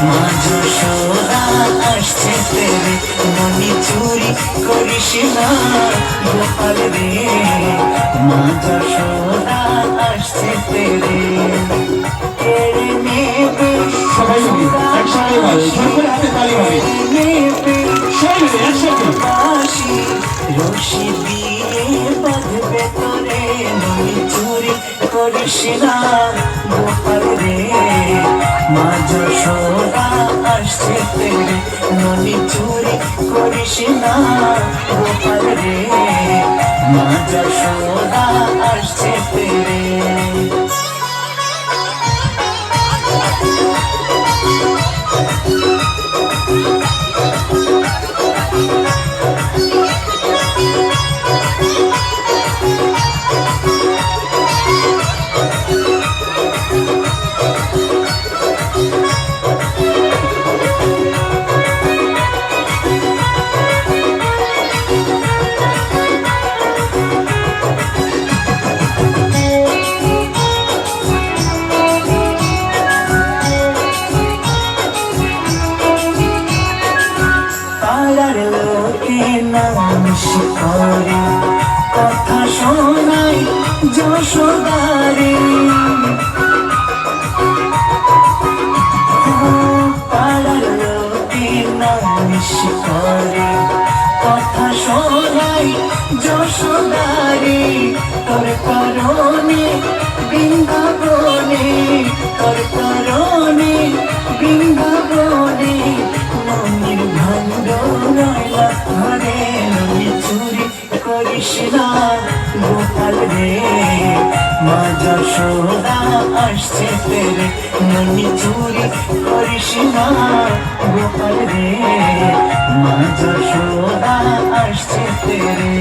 মা যশোদা আসছে তেরে মনি চুরি করিস না গোপাল রে, মা যশোদা আসছে তেরে কেড়ে নেবে সবাই মিলে একসাথে বলে সকলে হাতে তালি হবে নেবে সবাই মিলে একসাথে বাঁশি রশি দিয়ে বাঁধবে তোরে মনি চুরি করিস না গোপাল রে, মা যশোদা আসছে তেরে মনি চুরি করিস না গোপাল রে, মা যশোদা আসছে তেরে। পাড়ার লোকে নামিস করে কথা শোনাই যশোদারে, পাড়ার লোকে নামিস করে কথা শোনাই যশোদারে, তোর করণে বৃন্দাবনে, তোর করণে বৃন্দাবনে ননির ভাণ্ড রয়লা ঘরে ননি চুরি করিস না গোপাল রে, মা যশোদা আসছে তেরে ননি চুরি করিস না গোপাল রে, মা যশোদা আসছে তেরে।